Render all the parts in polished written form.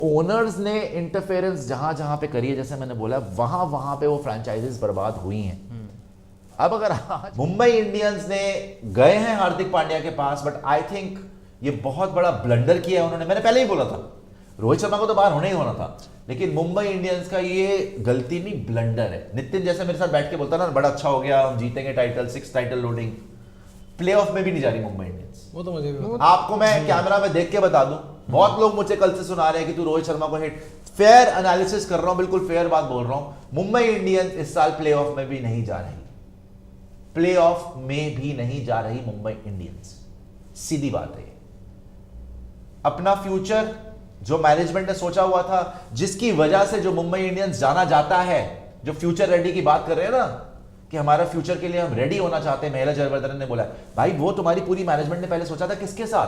Owners ने interference जहां जहां पे करी है, जैसे मैंने बोला, वहां वहां पे वो फ्रेंचाइजीज बर्बाद हुई हैं। अब अगर आज मुंबई इंडियंस ने गए हैं हार्दिक पांड्या के पास, बट आई थिंक ये बहुत बड़ा ब्लंडर किया है उन्होंने। मैंने पहले ही बोला था रोहित शर्मा को तो बाहर होना ही होना था, लेकिन मुंबई इंडियंस का ये गलती नहीं, ब्लंडर है। नितिन जैसे मेरे साथ बैठ के बोलता ना, बड़ा अच्छा हो गया, हम जीतेंगे टाइटल, 6 टाइटल लोडिंग। प्लेऑफ में भी नहीं जा रही मुंबई इंडियंस। वो तो मुझे भी आपको मैं कैमरा में देख के बता दूं, बहुत लोग मुझे कल से सुना रहे हैं कि तू रोहित शर्मा को हिट। फेयर एनालिसिस कर रहा हूं, बिल्कुल फेयर बात बोल रहा हूं। मुंबई इंडियंस इस साल प्लेऑफ में भी नहीं जा रही, प्लेऑफ में भी नहीं जा रही मुंबई इंडियंस। सीधी बात है। अपना फ्यूचर जो मैनेजमेंट ने सोचा हुआ था, जिसकी वजह से जो मुंबई इंडियंस जाना जाता है, जो फ्यूचर रेडी की बात कर रहे हैं ना, कि हमारा फ्यूचर के लिए हम रेडी होना चाहते हैं, महिला जयवर्धन ने बोला भाई वो तुम्हारी पूरी मैनेजमेंट ने पहले सोचा था किसके साथ?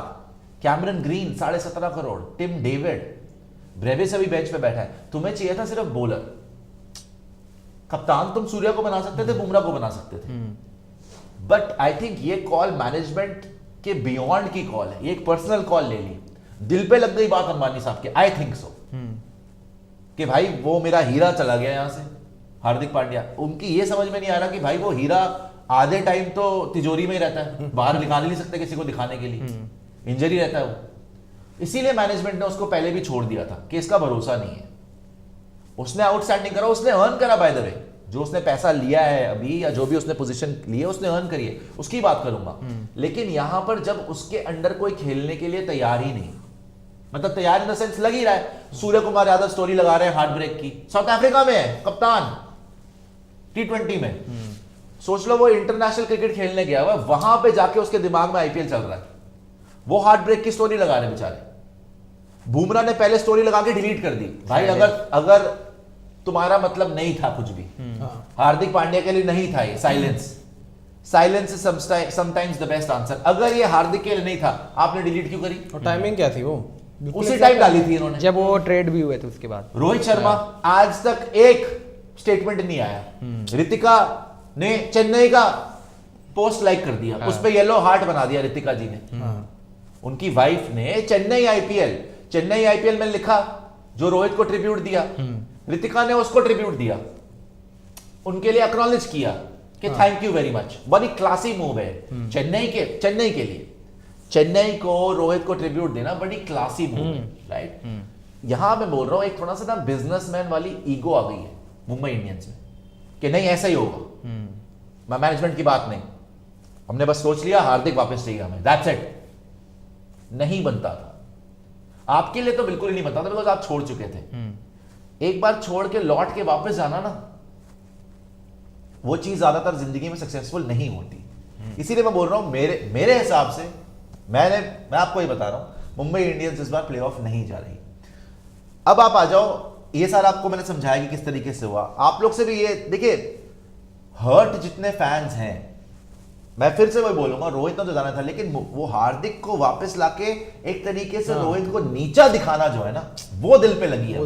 Cameron Green 17.5 crore, Tim David, Brevis अभी बेंच पे बैठा है, तुम्हें चाहिए था सिर्फ बॉलर। कप्तान तुम सूर्या को बना सकते थे, बुमराह को बना सकते थे, बट आई थिंक ये कॉल मैनेजमेंट के बियॉन्ड की कॉल है। ये एक पर्सनल कॉल ले ली, दिल पे लग गई बात अंबानी साहब के। आई थिंक सो कि भाई वो मेरा हीरा चला गया यहां से, हार्दिक पांड्या। उनकी ये समझ में नहीं आ रहा कि भाई वो हीरा आधे टाइम तो तिजोरी में ही रहता है, बाहर निकाल नहीं सकते किसी को दिखाने के लिए, इंजरी रहता है वो। इसीलिए मैनेजमेंट ने उसको पहले भी छोड़ दिया था कि इसका भरोसा नहीं है। उसने आउटस्टैंडिंग करा, उसने अर्न करा, बाय द वे जो उसने पैसा लिया है अभी, या जो भी उसने पोजीशन ली है, उसने अर्न करी है, उसकी बात करूंगा। लेकिन यहां पर जब उसके अंडर कोई खेलने के लिए तैयार ही नहीं, मतलब तैयार इन द सेंस लग ही रहा है, सूर्य कुमार यादव स्टोरी लगा रहे हैं हार्ट ब्रेक की, साउथ अफ्रीका में है कप्तान T20 में। सोच लो वो इंटरनेशनल क्रिकेट खेलने गया हुआ, वहां पे जाके उसके दिमाग में आईपीएल चल रहा है, वो हार्ट ब्रेक की स्टोरी लगा रहे बेचारे। बुमराह ने पहले स्टोरी लगा के डिलीट कर दी। भाई अगर तुम्हारा मतलब नहीं था कुछ भी, हार्दिक पांड्या के लिए नहीं था ये silence is sometimes the best answer. अगर ये हार्दिक के लिए नहीं था, आपने डिलीट क्यों करी? और टाइमिंग क्या थी? वो उसी टाइम डाली थी इन्होंने जब वो ट्रेड भी हुए थे उसके बाद। रोहित शर्मा आज तक एक स्टेटमेंट नहीं आया। रितिका ने चेन्नई का पोस्ट लाइक कर दिया, उस पे येलो हार्ट बना दिया रितिका जी ने। उनकी वाइफ ने चेन्नई आईपीएल में लिखा, जो रोहित को ट्रिब्यूट दिया, रितिका ने उसको ट्रिब्यूट दिया, उनके लिए एक्नॉलेज किया कि थैंक यू वेरी मच। बड़ी क्लासी मूव है चेन्नई के लिए। चेन्नई को रोहित को ट्रिब्यूट देना बड़ी क्लासी मूव है, राइट? यहां मैं बोल रहा हूं एक थोड़ा सा ना बिजनेसमैन वाली ईगो आ गई है मुंबई इंडियंस में कि नहीं ऐसा ही होगा, मैं मैनेजमेंट की बात नहीं, हमने बस सोच लिया हार्दिक वापस चाहिए हमें, दैट्स इट। नहीं बनता था आपके लिए, तो बिल्कुल ही नहीं बनता था, बिकॉज आप छोड़ चुके थे। एक बार छोड़ के लौट के वापस जाना ना, वो चीज ज्यादातर जिंदगी में सक्सेसफुल नहीं होती। इसीलिए मैं बोल रहा हूं मेरे हिसाब से, मैं आपको ये बता रहा हूं, मुंबई इंडियंस इस बार प्लेऑफ नहीं जा रही। अब आप आ जाओ, ये सारा आपको मैंने समझाया कि किस तरीके से हुआ। आप लोग से भी ये देखिए, हर्ट जितने फैंस हैं, मैं फिर से वही बोलूंगा, रोहित ने तो जाना था, लेकिन वो हार्दिक को वापस लाके एक तरीके से रोहित को नीचा दिखाना जो है ना, वो दिल पे लगी है।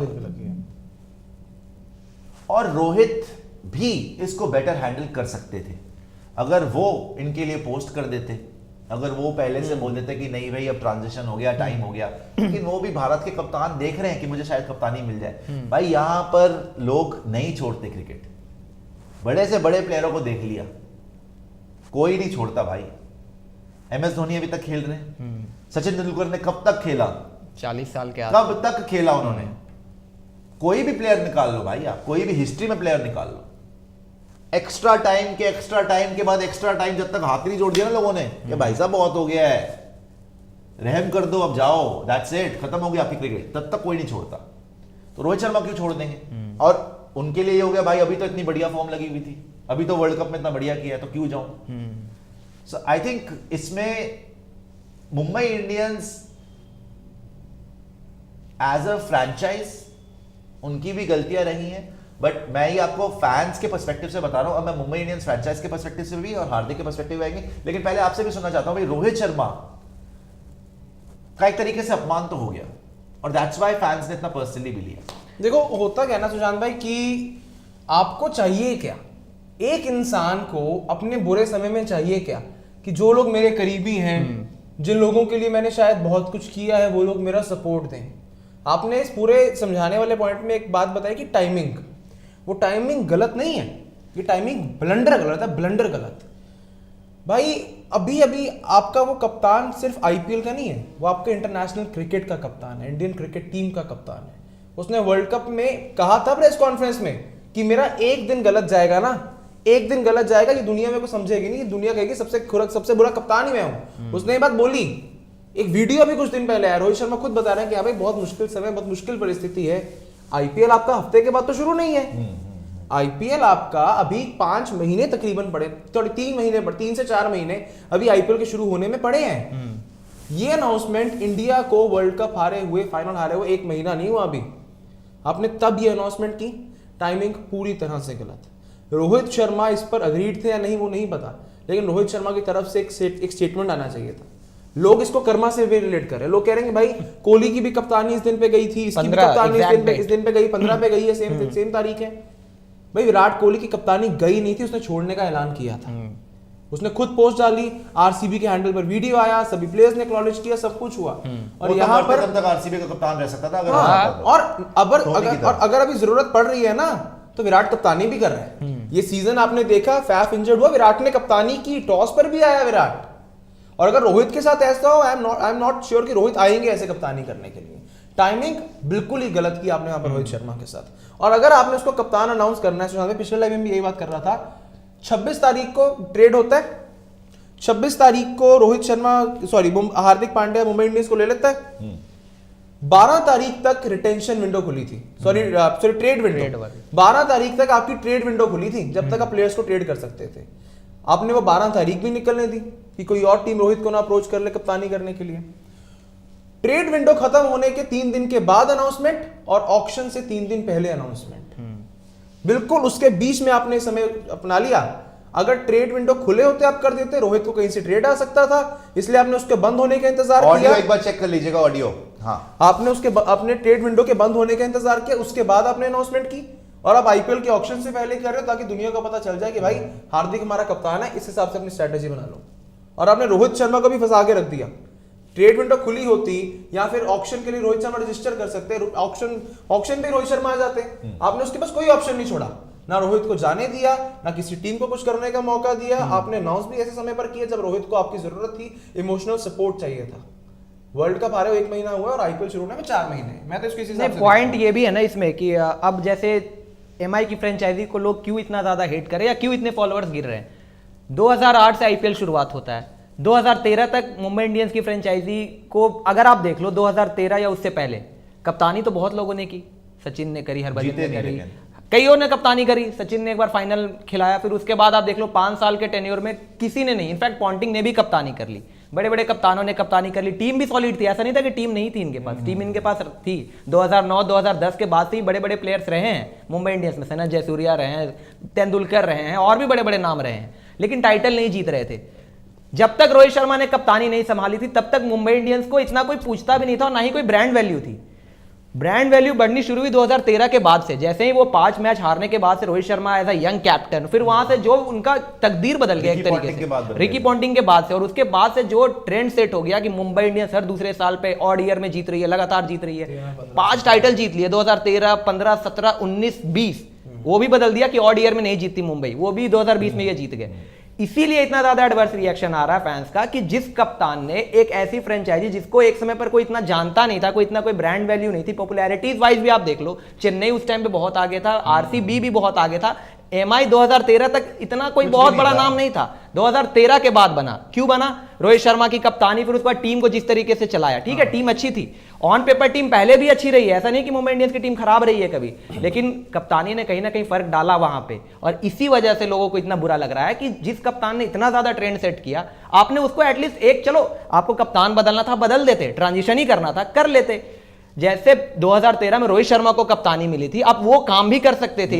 और रोहित भी इसको बेटर हैंडल कर सकते थे अगर वो इनके लिए पोस्ट कर देते, अगर वो पहले से बोल देते कि नहीं भाई अब ट्रांजिशन हो गया, टाइम हो गया। लेकिन वो भी भारत के कप्तान देख रहे हैं कि मुझे शायद कप्तानी मिल जाए। भाई यहां पर लोग नहीं छोड़ते क्रिकेट, बड़े से बड़े प्लेयरों को देख लिया, कोई नहीं छोड़ता भाई। MS धोनी अभी तक खेल रहे हैं, सचिन तेंदुलकर ने कब तक खेला? 40 साल के कब तक खेला उन्होंने? कोई भी प्लेयर निकाल लो भाई, आप कोई भी हिस्ट्री में प्लेयर निकाल लो, एक्स्ट्रा टाइम के बाद एक्स्ट्रा टाइम, जब तक हाथ नहीं जोड़ दिया ना लोगों ने कि भाई साहब बहुत हो गया है, रहम कर दो, अब जाओ, दैट्स इट, खत्म हो गया आपकी क्रिकेट, तब तक कोई नहीं छोड़ता। तो रोहित शर्मा क्यों छोड़ देंगे? और उनके लिए ये हो गया भाई अभी तो इतनी बढ़िया फॉर्म लगी हुई थी, अभी तो वर्ल्ड कप में इतना बढ़िया किया है, तो क्यों जाऊं? सो आई थिंक इसमें Mumbai Indians as a franchise उनकी भी गलतियां रही हैं, बट मैं ये आपको फैंस के पर्सपेक्टिव से बता रहा हूं। अब मैं मुंबई इंडियंस फ्रैंचाइज के पर्सपेक्टिव से भी और हार्दिक के पर्सपेक्टिव आएंगे, लेकिन पहले आपसे भी सुनना चाहता हूं, भाई रोहित शर्मा का एक तरीके से अपमान तो हो गया, और दैट्स व्हाई फैंस ने इतना पर्सनली भी लिया। देखो होता क्या ना सुशांत भाई, कि आपको चाहिए क्या? एक इंसान को अपने बुरे समय में चाहिए क्या? कि जो लोग मेरे करीबी हैं, जिन लोगों के लिए मैंने शायद बहुत कुछ किया है, वो लोग मेरा सपोर्ट दें। आपने इस पूरे समझाने वाले पॉइंट में एक बात बताई कि टाइमिंग, वो टाइमिंग गलत नहीं है, ये टाइमिंग ब्लंडर गलत है, ब्लंडर गलत। भाई अभी अभी आपका वो कप्तान सिर्फ आईपीएल का नहीं है, वो आपके इंटरनेशनल क्रिकेट का कप्तान है, इंडियन क्रिकेट टीम का कप्तान है। उसने वर्ल्ड कप में कहा था प्रेस कॉन्फ्रेंस में कि मेरा एक दिन गलत जाएगा ना, एक दिन गलत जाएगा, ये दुनिया में को समझेगी नहीं, दुनिया कहेगी सबसे बुरा कप्तान ही मैं हूं। उसने ये बात बोली। एक वीडियो अभी कुछ दिन पहले आया, रोहित शर्मा खुद बता रहे हैं कि हाँ भाई बहुत मुश्किल समय, बहुत मुश्किल परिस्थिति है। आईपीएल आपका हफ्ते के बाद तो शुरू नहीं है, आईपीएल आपका अभी 5 महीने तकरीबन पड़े, थोड़ी 3 महीने पड़े, 3 से 4 महीने अभी आईपीएल के शुरू होने में पड़े हैं। ये अनाउंसमेंट इंडिया को वर्ल्ड कप हारे हुए, फाइनल हारे हुए 1 महीना नहीं हुआ अभी, आपने तब ये अनाउंसमेंट की। टाइमिंग पूरी तरह से गलत। रोहित शर्मा इस पर अग्रीड थे या नहीं वो नहीं पता, लेकिन रोहित शर्मा की तरफ से एक स्टेटमेंट आना चाहिए था। लोग इसको कर्मा से भी रिलेट कर रहे हैं, लोग कह रहे हैं भाई कोहली की भी कप्तानी इस दिन पे गई थी, इसकी भी कप्तानी इस दिन पे गई, 15 पे गई है, सेम तारीख है। भाई विराट कोहली की कप्तानी गई नहीं थी, उसने छोड़ने का ऐलान किया था, उसने खुद पोस्ट डाली, आरसीबी के हैंडल पर वीडियो आया, सभी प्लेयर्स ने एक्नॉलेज किया, सब कुछ हुआ। और यहाँ पर तब तक आरसीबी का कप्तान रह सकता था अगर और अगर अभी जरूरत पड़ रही है ना तो विराट कप्तानी भी कर रहे हैं। ये सीजन आपने देखा, फैफ इंजर्ड हुआ, विराट ने कप्तानी की, टॉस पर भी आया विराट। और अगर रोहित के साथ ऐसा हो, आई एम नॉट श्योर कि रोहित आएंगे ऐसे कप्तानी करने के लिए। टाइमिंग बिल्कुल ही गलत की आपने यहाँ पर रोहित शर्मा के साथ। और अगर आपने उसको कप्तान अनाउंस करना है, सुशांत, पिछले लाइव में भी यही बात कर रहा था, 26 तारीख को ट्रेड होता है, 26 तारीख को रोहित शर्मा हार्दिक पांड्या मुंबई इंडियंस को ले लेता है, 12 तारीख तक रिटेंशन विंडो खुली थी, ट्रेड विंडो, 12 तारीख तक आपकी ट्रेड विंडो खुली थी, जब तक आप प्लेयर्स को ट्रेड कर सकते थे। आपने वो 12 तारीख भी निकलने दी कि कोई और टीम रोहित को ना अप्रोच कर ले कप्तानी करने के लिए। ट्रेड विंडो खत्म होने के 3 दिन के बाद अनाउंसमेंट और ऑक्शन से 3 दिन पहले अनाउंसमेंट, बिल्कुल उसके बीच में आपने समय अपना लिया। अगर ट्रेड विंडो खुले होते आप कर देते, रोहित को कहीं से ट्रेड आ सकता था, इसलिए आपने उसके बंद होने का इंतजार किया। एक बार चेक कर लीजिएगा ऑडियो। हाँ, आपने अपने ट्रेड विंडो के बंद होने का इंतजार किया, उसके बाद आपने अनाउंसमेंट की, और आप आईपीएल के ऑक्शन से पहले कर रहे हो ताकि दुनिया को पता चल जाए कि भाई हार्दिक हमारा कप्तान है, इस हिसाब से अपनी स्ट्रेटेजी बना लो। और आपने रोहित शर्मा को भी फंसा के रख दिया। ट्रेड विंडो खुली होती या फिर ऑक्शन के लिए रोहित शर्मा रजिस्टर कर सकते, ऑक्शन पे रोहित शर्मा आ जाते, आपने उसके पास कोई ऑप्शन नहीं छोड़ा, ना रोहित को जाने दिया, ना किसी टीम को कुछ करने का मौका दिया। आपने अनाउंस भी ऐसे समय पर किया जब रोहित को आपकी जरूरत थी, इमोशनल सपोर्ट चाहिए था। वर्ल्ड कप हारे 1 महीना हुआ और आईपीएल शुरू होने में 4 महीने। मैं तो इसके हिसाब से पॉइंट ये भी है ना इसमें कि अब जैसे एमआई की फ्रेंचाइजी को लोग क्यों इतना ज्यादा हेट करें या क्यों इतने फॉलोअर्स गिर रहे हैं। 2008 से आईपीएल शुरुआत होता है, 2013 तक मुंबई इंडियंस की फ्रेंचाइजी को अगर आप देख लो, 2013 या उससे पहले कप्तानी तो बहुत लोगों ने की, सचिन ने करी, हरभजन ने करी, कईयों ने कप्तानी करी, सचिन ने एक बार फाइनल खिलाया। फिर उसके बाद आप देख लो 5 साल के टेन्योर में किसी ने नहीं, इनफैक्ट पॉन्टिंग ने भी कप्तानी कर ली, बड़े बड़े कप्तानों ने कप्तानी कर ली। टीम भी सॉलिड थी, ऐसा नहीं था कि टीम नहीं थी इनके पास, टीम इनके पास थी। 2009-2010 के बाद से ही बड़े बड़े प्लेयर्स रहे हैं मुंबई इंडियंस में, सनत जयसूर्या रहे हैं, तेंदुलकर रहे हैं, और भी बड़े बड़े नाम रहे हैं, लेकिन टाइटल नहीं जीत रहे थे। जब तक रोहित शर्मा ने कप्तानी नहीं संभाली थी तब तक मुंबई इंडियंस को इतना कोई पूछता भी नहीं था और ना ही कोई ब्रांड वैल्यू थी। ब्रांड वैल्यू बढ़नी शुरू हुई 2013 के बाद से, जैसे ही वो 5 मैच हारने के बाद से Rohit Sharma as a young captain, फिर वहां से जो उनका तकदीर बदल गया एक तरीके से रिकी पॉन्टिंग के बाद से, और उसके बाद से जो ट्रेंड सेट हो गया कि मुंबई इंडियंस हर दूसरे साल पे ऑड ईयर में जीत रही है, लगातार जीत रही है। 5 टाइटल जीत लिए 2013, 15, 17, 19, 20, वो भी बदल दिया कि ऑड ईयर में नहीं जीतती मुंबई, वो भी 2020 में ये जीत गए। इसीलिए इतना ज्यादा एडवर्स रिएक्शन आ रहा है फैंस का कि जिस कप्तान ने एक ऐसी फ्रेंचाइजी जिसको एक समय पर कोई इतना जानता नहीं था, कोई इतना कोई ब्रांड वैल्यू नहीं थी, पॉपुलैरिटीज वाइज भी आप देख लो, चेन्नई उस टाइम पे बहुत आगे था, आरसीबी भी बहुत आगे था, एमआई 2013 तक इतना कोई बहुत बड़ा नाम नहीं था, 2013 के बाद बना। क्यों बना? रोहित शर्मा की कप्तानी, फिर उसके बाद टीम को जिस तरीके से चलाया। ठीक है, टीम अच्छी थी, ऑन पेपर टीम पहले भी अच्छी रही है, ऐसा नहीं कि मुंबई इंडियंस की टीम खराब रही है कभी, लेकिन कप्तानी ने कहीं ना कहीं फर्क डाला वहां पे, और इसी वजह से लोगों को इतना बुरा लग रहा है कि जिस कप्तान ने इतना ज्यादा ट्रेंड सेट किया, आपने उसको एटलीस्ट एक, चलो आपको कप्तान बदलना था बदल देते, ट्रांजिशन ही करना था कर लेते। जैसे 2013 में रोहित शर्मा को कप्तानी मिली थी, आप वो काम भी कर सकते थे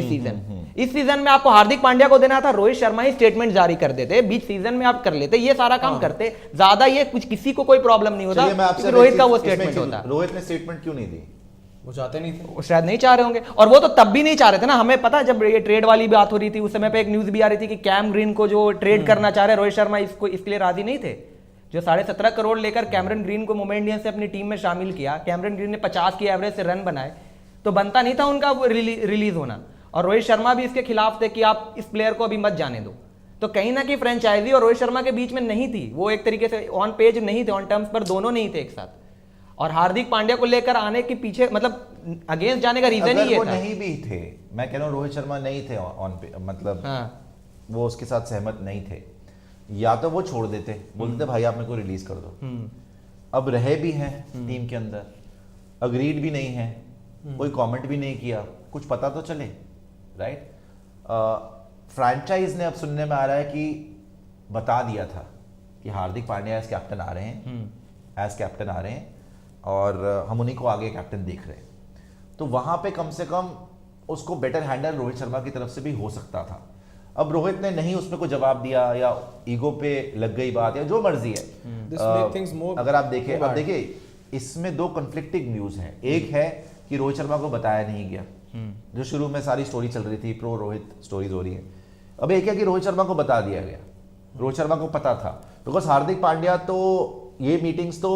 इस सीजन में आपको हार्दिक पांड्या को देना था, रोहित शर्मा ही स्टेटमेंट जारी कर देते, बीच सीजन में आप कर लेते, ये सारा काम करते, ज्यादा ये कुछ किसी को कोई प्रॉब्लम नहीं होता। रोहित का वो स्टेटमेंट होता। रोहित ने स्टेटमेंट क्यों नहीं दी? वो चाहते नहीं थे, वो शायद नहीं चाह रहे होंगे, और वो तो तब भी नहीं चाह रहे थे ना। हमें पता, जब ये ट्रेड वाली बात हो रही थी उस समय पे एक न्यूज भी आ रही थी कि कैम ग्रीन को जो ट्रेड करना चाह रहे रोहित शर्मा, इसको इसके लिए राजी नहीं थे। जो 17.5 करोड़ लेकर कैमरन ग्रीन को मुंबई इंडियंस ने अपनी टीम में शामिल किया, कैमरन ग्रीन ने 50 की एवरेज से रन बनाए, तो बनता नहीं था उनका रिलीज होना। और रोहित शर्मा भी इसके खिलाफ थे कि आप इस प्लेयर को अभी मत जाने दो। तो कहीं ना कहीं फ्रेंचाइजी और रोहित शर्मा के बीच में नहीं थी, वो एक तरीके से ऑन पेज नहीं थे, ऑन टर्म्स पर दोनों नहीं थे एक साथ। और हार्दिक पांड्या को लेकर आने के पीछे मतलब अगेंस्ट जाने का रीजन ही ये वो था। नहीं भी थे, मैं कह रहा हूँ रोहित शर्मा नहीं थे ऑन पे, मतलब वो उसके साथ सहमत नहीं थे, या तो वो छोड़ देते, बोलते भाई आप मेरे को रिलीज कर दो। अब रहे भी हैं टीम के अंदर, अग्रीड भी नहीं है, कोई कमेंट भी नहीं किया, कुछ पता तो चले, राइट। फ्रैंचाइज ने अब सुनने में आ रहा है कि बता दिया था कि हार्दिक पांड्या एज कैप्टन आ रहे हैं, एज कैप्टन आ रहे हैं और हम उन्हीं को आगे कैप्टन देख रहे हैं। तो वहां पे कम से कम उसको बेटर हैंडल रोहित शर्मा की तरफ से भी हो सकता था। अब रोहित ने नहीं उसमें कोई जवाब दिया, या ईगो पे लग गई बात, या जो मर्जी है। अगर आप देखें, अब देखिए इसमें दो कन्फ्लिक्टिंग न्यूज हैं। एक है कि रोहित शर्मा को बताया नहीं गया, जो शुरू में सारी स्टोरी चल रही थी, प्रो रोहित स्टोरीज हो रही है। अब एक है कि रोहित शर्मा को बता दिया गया, रोहित शर्मा को पता था, बिकॉज हार्दिक पांड्या तो ये मीटिंग्स तो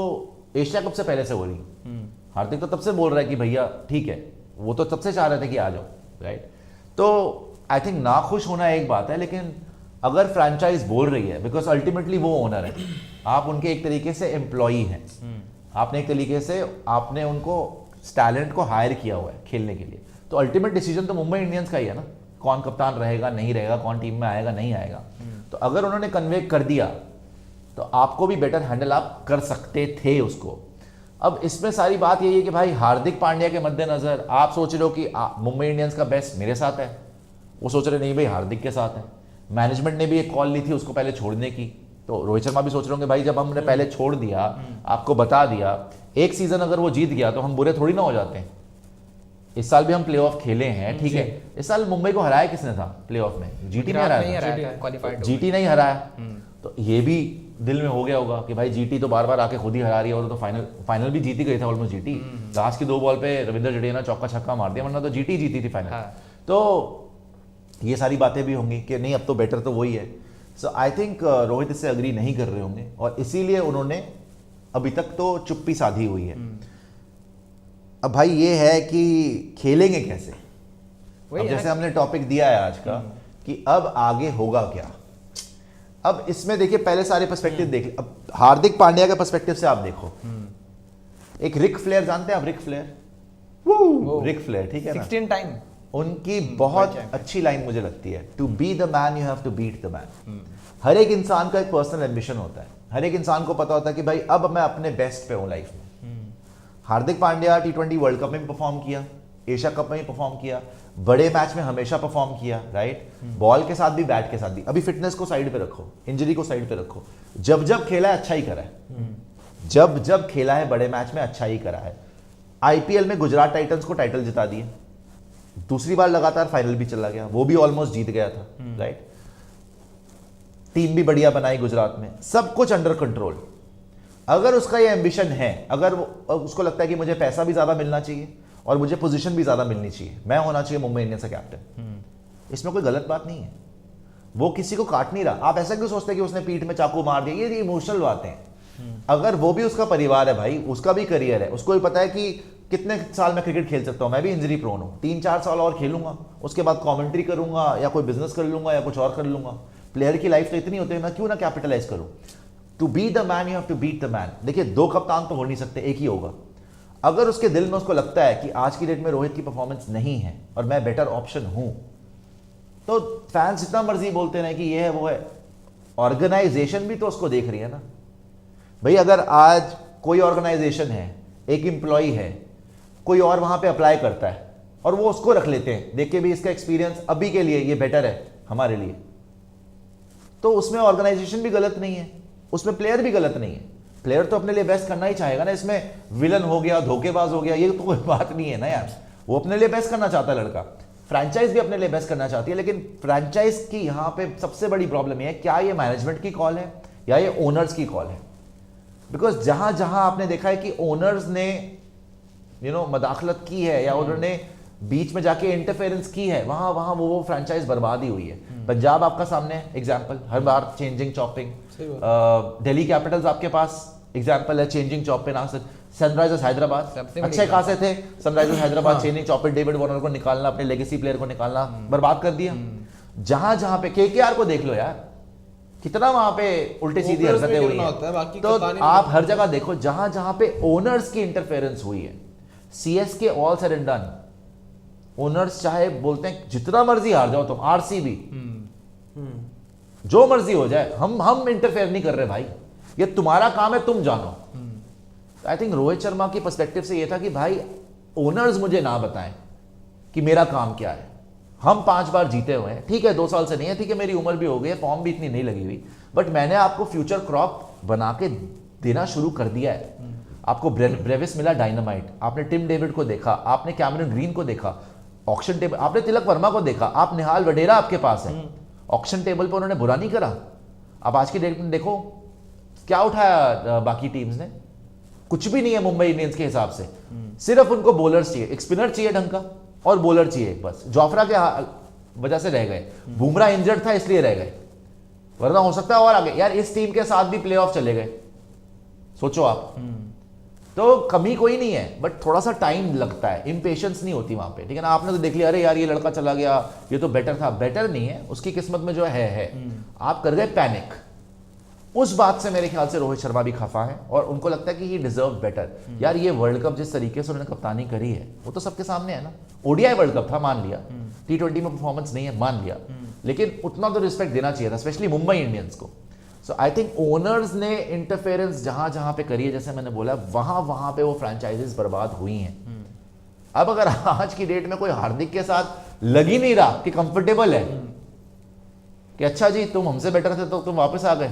एशिया कप से पहले से हो रही। हार्दिक तो तब से बोल रहा है कि भैया ठीक है, वो तो तब से चाह रहे थे कि आ जाओ, राइट। तो आई थिंक ना खुश होना एक बात है, लेकिन अगर फ्रैंचाइज बोल रही है, बिकॉज अल्टीमेटली वो ओनर है, आप उनके एक तरीके से एम्प्लॉई हैं, आपने एक तरीके से आपने उनको टैलेंट को हायर किया हुआ है खेलने के लिए, तो अल्टीमेट डिसीजन तो मुंबई इंडियंस का ही है ना, कौन कप्तान रहेगा नहीं रहेगा, कौन टीम में आएगा नहीं आएगा। तो अगर उन्होंने कन्वे कर दिया तो आपको भी बेटर हैंडल आप कर सकते थे उसको। अब इसमें सारी बात यही है कि भाई हार्दिक पांड्या के मद्देनजर आप सोच रहे हो कि मुंबई इंडियंस का बेस्ट मेरे साथ है, वो सोच रहे नहीं भाई हार्दिक के साथ है। मैनेजमेंट ने भी एक कॉल ली थी उसको पहले छोड़ने की, तो रोहित शर्मा भी सोच रहे होंगे भाई जब हमने पहले छोड़ दिया, आपको बता दिया, एक सीजन अगर वो जीत गया तो हम बुरे थोड़ी ना हो जाते हैं। इस साल भी हम प्लेऑफ खेले हैं, ठीक है, इस साल मुंबई को हराया किसने था प्लेऑफ में? जीटी नहीं हराया, जीटी नहीं हराया। तो ये भी दिल में हो गया होगा कि भाई जीटी तो बार बार आके खुद ही हरा रही है, और तो फाइनल भी जीती गई था ऑलमोस्ट जीटी, लास्ट की 2 बॉल पे रविंद्र जडेजा ने चौका छक्का मार दिया, वरना तो जीटी जीती थी फाइनल। तो ये सारी बातें भी होंगी कि नहीं अब तो बेटर तो वही है। सो आई थिंक रोहित इससे अग्री नहीं कर रहे होंगे, और इसीलिए उन्होंने अभी तक तो चुप्पी साधी हुई है। अब भाई ये है कि खेलेंगे कैसे, अब जैसे हमने टॉपिक दिया है आज का कि अब आगे होगा क्या। अब इसमें देखिए पहले सारे पर्सपेक्टिव देख, अब हार्दिक पांड्या के पर्सपेक्टिव से आप देखो, एक रिक फ्लेयर जानते हैं आप? रिक फ्लेयर, रिक फ्लेयर, ठीक है ना, 16 टाइम उनकी बहुत अच्छी लाइन मुझे लगती है, to be the man you have to beat the man. हर एक इंसान का एक पर्सनल एम्बिशन होता है, हर एक इंसान को पता होता है कि भाई अब मैं अपने बेस्ट पे हूं लाइफ में। Hardik Pandya T20 world cup में भी परफॉर्म किया, एशिया कप में भी परफॉर्म किया, बड़े मैच में हमेशा परफॉर्म किया, राइट। बॉल के साथ भी बैट के साथ भी। अभी फिटनेस को साइड पे रखो, इंजरी को साइड पे रखो, जब जब खेला है अच्छा ही करा है, जब जब खेला है बड़े मैच में अच्छा ही करा है। आईपीएल में गुजरात टाइटंस को टाइटल जिता दिए, दूसरी बार लगातार फाइनल भी चला गया, वो भी ऑलमोस्ट जीत गया था, राइट। टीम भी बढ़िया बनाई गुजरात में, सब कुछ अंडर कंट्रोल। अगर उसका ये एम्बिशन है, अगर उसको लगता है कि मुझे पैसा भी ज्यादा मिलना चाहिए और मुझे पोजीशन भी ज्यादा मिलनी चाहिए, मैं होना चाहिए मुंबई इंडियंस का कैप्टन, इसमें कोई गलत बात नहीं है, वो किसी को काट नहीं रहा। आप ऐसा क्यों सोचते हैं कि उसने पीठ में चाकू मार दिया? ये इमोशनल बातें हैं। अगर वो भी उसका परिवार है भाई, उसका भी करियर है, उसको भी पता है कि कितने साल मैं क्रिकेट खेल सकता हूं, मैं भी इंजरी प्रोन हूं, 3-4 साल और खेलूंगा, उसके बाद कमेंट्री करूंगा या कोई बिजनेस कर लूंगा या कुछ और कर लूंगा। प्लेयर की लाइफ तो इतनी होती है, मैं क्यों ना कैपिटलाइज करूं। To be the man you have to beat the man. देखिए 2 कप्तान तो हो नहीं सकते, एक ही होगा। अगर उसके दिल में उसको लगता है कि आज की डेट में रोहित की परफॉर्मेंस नहीं है और मैं बेटर ऑप्शन हूं, तो फैंस जितना मर्जी बोलते रहे कि ये है वो है, ऑर्गेनाइजेशन भी तो उसको देख रही है ना भाई। अगर आज कोई ऑर्गेनाइजेशन है, एक एम्प्लॉय है, कोई और वहां पे अप्लाई करता है और वो उसको रख लेते हैं, देख के भी इसका एक्सपीरियंस अभी के लिए ये बेटर है हमारे लिए, तो उसमें ऑर्गेनाइजेशन भी गलत नहीं है, उसमें प्लेयर भी गलत नहीं है। प्लेयर तो अपने लिए बेस्ट करना ही चाहेगा ना, इसमें विलन हो गया, धोखेबाज हो गया, ये तो कोई बात नहीं है ना यार। वो अपने लिए बेस्ट करना चाहता है लड़का, फ्रैंचाइज भी अपने लिए बेस्ट करना चाहती है, लेकिन फ्रैंचाइज की यहां पे सबसे बड़ी प्रॉब्लम ये है, क्या ये मैनेजमेंट की कॉल है या ये ओनर्स की कॉल है? बिकॉज जहां जहां आपने देखा है कि ओनर्स ने मदाखलत की है या उन्होंने बीच में जाके इंटरफेरेंस की है, वहां वहां वो फ्रैंचाइज बर्बाद ही हुई है। पंजाब आपका सामने एग्जांपल, हर बार चेंजिंग चॉपिंग, दिल्ली कैपिटल्स आपके पास एग्जांपल है, चेंजिंग चॉप पे ना सनराइजर्स हैदराबाद सबसे बड़ी अच्छे खासे थे, सनराइजर्स हैदराबाद हाँ। चेंजिंग चॉप पे डेविड वार्नर को निकालना, अपने लेगेसी प्लेयर को निकालना, बर्बाद कर दिया। जहां जहां पे केकेआर को देख लो यार, कितना वहां पे उल्टी सीधी Openers हरकतें में हुई गिरना होता है, हैं। बाकी तो कप्तानी में आप गिरना हर जगह देखो जहां जहां पे ओनर्स की इंटरफेरेंस हुई है, CSK all said and done, owners चाहे बोलते हैं जितना मर्जी हार जाओ तुम, आरसीबी जो मर्जी हो जाए, हम इंटरफेयर नहीं कर रहे भाई, ये तुम्हारा काम है, तुम जानो। आई थिंक रोहित शर्मा की पर्सपेक्टिव से ये था कि भाई ओनर्स मुझे ना बताएं कि मेरा काम क्या है, हम 5 बार जीते हुए हैं, ठीक है 2 साल से नहीं है, ठीक है मेरी उम्र भी हो गई है, फॉर्म भी इतनी नहीं लगी हुई, बट मैंने आपको फ्यूचर क्रॉप बना के देना शुरू कर दिया है। आपको ब्रेविस मिला डायनामाइट, आपने टिम डेविड को देखा, आपने कैमरन ग्रीन को देखा, ऑक्शन टेबल आपने तिलक वर्मा को देखा, आप निहाल वडेरा आपके पास है, ऑक्शन टेबल पर उन्होंने बुरा नहीं करा। अब आज की डेट में देखो क्या उठाया बाकी टीम्स ने, कुछ भी नहीं है मुंबई इंडियंस के हिसाब से, सिर्फ उनको बॉलर्स चाहिए, एक स्पिनर चाहिए ढंग का और बॉलर चाहिए बस। जोफ्रा के वजह से रह गए, बुमराह इंजर्ड था इसलिए रह गए, वरना हो सकता है और आगे। यार इस टीम के साथ भी प्लेऑफ चले गए, सोचो आप। तो कमी कोई नहीं है, बट थोड़ा सा टाइम लगता है, इम्पेशंस नहीं होती वहां पे, ठीक है ना। आपने तो देख लिया, अरे यार ये लड़का चला गया, ये तो बेटर था, बेटर नहीं है, उसकी किस्मत में जो है। आप कर गए पैनिक, उस बात से मेरे ख्याल से रोहित शर्मा भी खफा है और उनको लगता है कि ही डिजर्व बेटर। यार ये वर्ल्ड कप जिस तरीके से उन्होंने कप्तानी करी है वो तो सबके सामने है ना। ओडीआई वर्ल्ड कप था, मान लिया, T20 में परफॉर्मेंस नहीं है, मान लिया, लेकिन उतना तो रिस्पेक्ट देना चाहिए था, स्पेशली मुंबई इंडियंस को। सो आई थिंक ओनर्स ने इंटरफेरेंस जहां जहां पे करी है, जैसे मैंने बोला, वहां वहां पे वो फ्रेंचाइजीज बर्बाद हुई हैं। अब अगर आज की डेट में कोई हार्दिक के साथ लग ही नहीं रहा कि कंफर्टेबल है कि अच्छा जी तुम हमसे बेटर थे तो तुम वापस आ गए,